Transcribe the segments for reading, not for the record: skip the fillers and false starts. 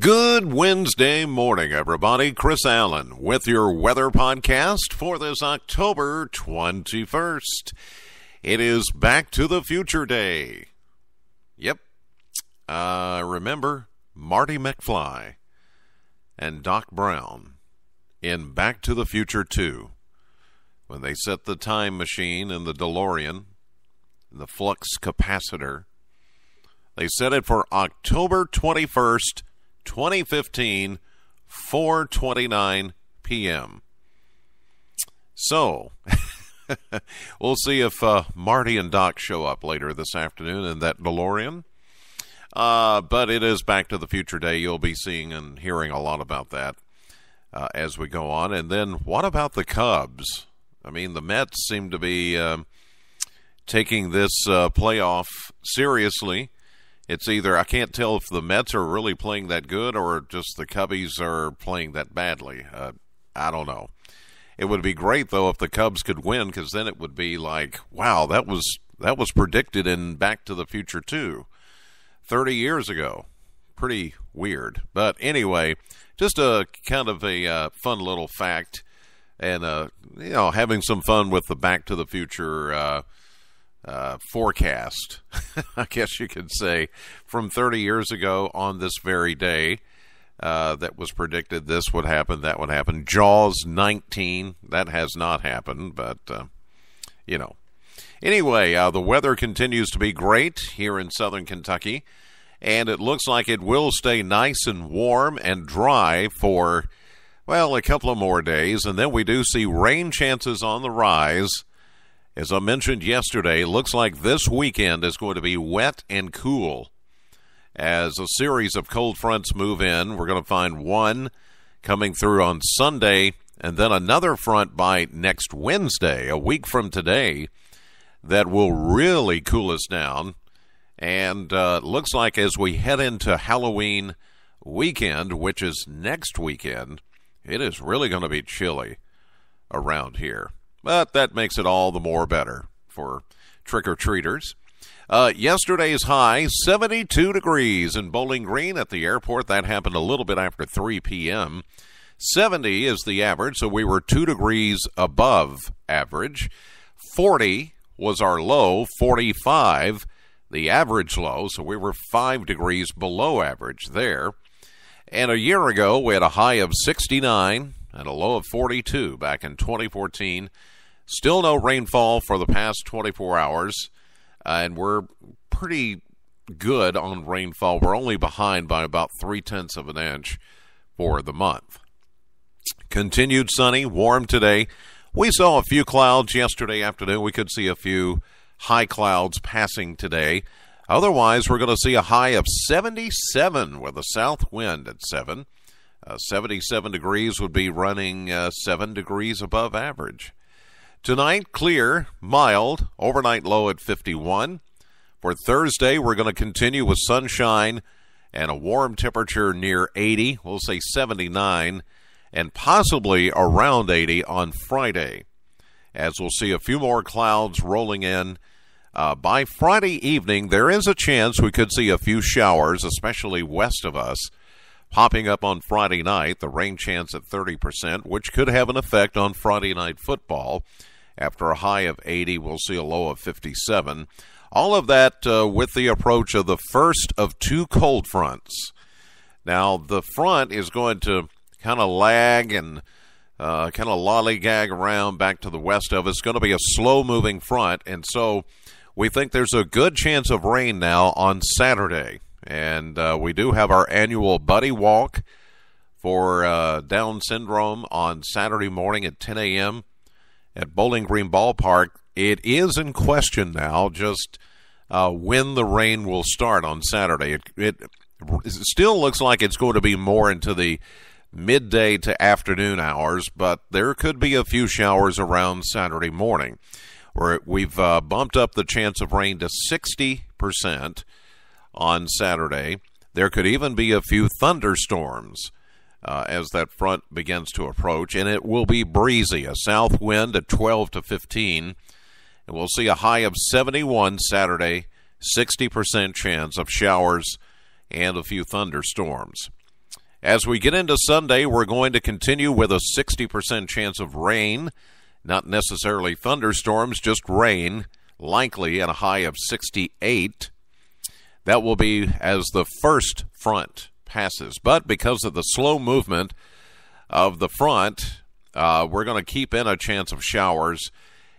Good Wednesday morning, everybody. Chris Allen with your weather podcast for this October 21st. It is Back to the Future Day. Yep. Remember Marty McFly and Doc Brown in Back to the Future 2 when they set the time machine in the DeLorean, the flux capacitor. They set it for October 21st, 2015, 4:29 p.m. So, we'll see if Marty and Doc show up later this afternoon in that DeLorean. But it is Back to the Future Day. You'll be seeing and hearing a lot about that as we go on. And then what about the Cubs? I mean, the Mets seem to be taking this playoff seriously. It's either, I can't tell if the Mets are really playing that good or just the Cubbies are playing that badly. I don't know. It would be great, though, if the Cubs could win, because then it would be like, wow, that was predicted in Back to the Future 2 30 years ago. Pretty weird. But anyway, just a kind of a fun little fact and, having some fun with the Back to the Future forecast, I guess you could say, from 30 years ago on this very day that was predicted this would happen, that would happen. Jaws 19, that has not happened, but, Anyway, the weather continues to be great here in southern Kentucky, and it looks like it will stay nice and warm and dry for, well, a couple of more days, and then we do see rain chances on the rise. As I mentioned yesterday, looks like this weekend is going to be wet and cool. As a series of cold fronts move in, we're going to find one coming through on Sunday, and then another front by next Wednesday, a week from today, that will really cool us down. And looks like as we head into Halloween weekend, which is next weekend, it is really going to be chilly around here. But that makes it all the more better for trick-or-treaters. Yesterday's high, 72 degrees in Bowling Green at the airport. That happened a little bit after 3 p.m. 70 is the average, so we were 2 degrees above average. 40 was our low, 45 the average low, so we were 5 degrees below average there. And a year ago, we had a high of 69 and a low of 42 back in 2014. Still no rainfall for the past 24 hours, and we're pretty good on rainfall. We're only behind by about 0.3 of an inch for the month. Continued sunny, warm today. We saw a few clouds yesterday afternoon. We could see a few high clouds passing today. Otherwise, we're going to see a high of 77 with a south wind at 7. 77 degrees would be running 7 degrees above average. Tonight, clear, mild, overnight low at 51. For Thursday, we're going to continue with sunshine and a warm temperature near 80. We'll say 79 and possibly around 80 on Friday, as we'll see a few more clouds rolling in. By Friday evening, there is a chance we could see a few showers, especially west of us, popping up on Friday night, the rain chance at 30%, which could have an effect on Friday night football. After a high of 80, we'll see a low of 57. All of that with the approach of the first of two cold fronts. Now, the front is going to kind of lag and kind of lollygag around back to the west of us. It's going to be a slow-moving front, and so we think there's a good chance of rain now on Saturday. And we do have our annual Buddy Walk for Down syndrome on Saturday morning at 10 a.m. at Bowling Green Ballpark. It is in question now just when the rain will start on Saturday. It still looks like it's going to be more into the midday to afternoon hours, but there could be a few showers around Saturday morning. We've bumped up the chance of rain to 60% on Saturday. There could even be a few thunderstorms as that front begins to approach, and it will be breezy, a south wind at 12 to 15, and we'll see a high of 71 Saturday, 60% chance of showers and a few thunderstorms. As we get into Sunday, we're going to continue with a 60% chance of rain. Not necessarily thunderstorms, just rain, likely at a high of 68. That will be as the first front passes. But because of the slow movement of the front, we're going to keep in a chance of showers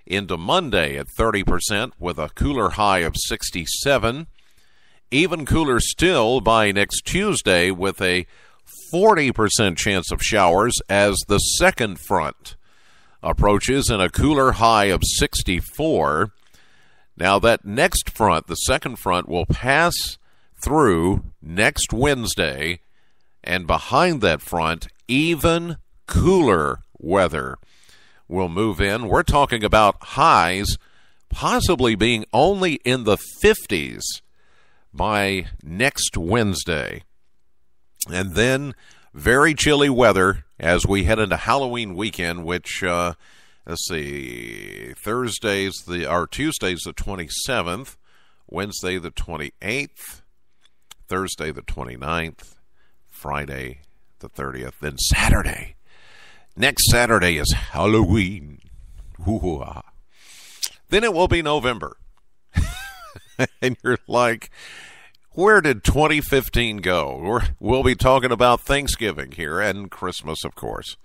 into Monday at 30% with a cooler high of 67. Even cooler still by next Tuesday with a 40% chance of showers as the second front approaches and a cooler high of 64. Now that next front, the second front, will pass through next Wednesday, and behind that front, even cooler weather will move in. We're talking about highs possibly being only in the 50s by next Wednesday. And then very chilly weather as we head into Halloween weekend, which, let's see, Tuesday's the 27th, Wednesday the 28th, Thursday the 29th, Friday the 30th, then Saturday. Next Saturday is Halloween. Ooh-ah. Then it will be November. And you're like, where did 2015 go? We'll be talking about Thanksgiving here and Christmas, of course.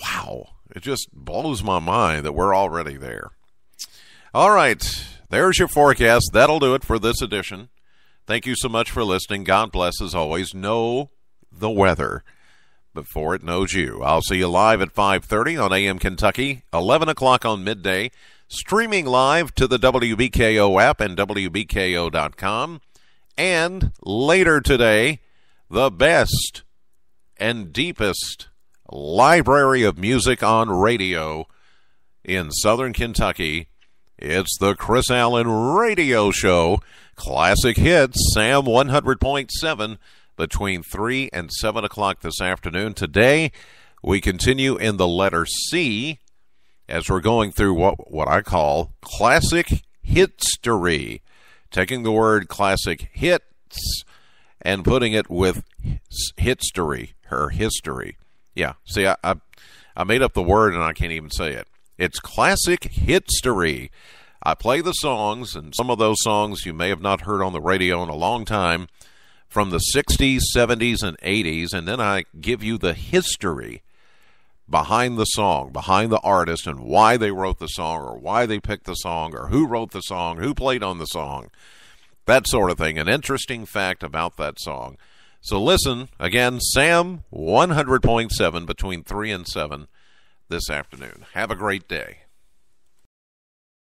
Wow. It just blows my mind that we're already there. All right. There's your forecast. That'll do it for this edition. Thank you so much for listening. God bless as always. Know the weather before it knows you. I'll see you live at 5:30 on AM Kentucky, 11 o'clock on midday, streaming live to the WBKO app and WBKO.com. And later today, the best and deepest library of music on radio in Southern Kentucky. It's the Chris Allen Radio Show. Classic hits, Sam 100.7 between 3 and 7 o'clock this afternoon. Today, we continue in the letter C as we're going through what I call classic hitstory. Taking the word classic hits and putting it with hitstory, or history. Yeah, see, I made up the word and I can't even say it. It's classic hitstory. I play the songs, and some of those songs you may have not heard on the radio in a long time, from the 60s, 70s, and 80s, and then I give you the history behind the song, behind the artist, and why they wrote the song, or why they picked the song, or who wrote the song, who played on the song, that sort of thing. An interesting fact about that song. So listen, again, Sam 100.7 between 3 and 7 this afternoon. Have a great day.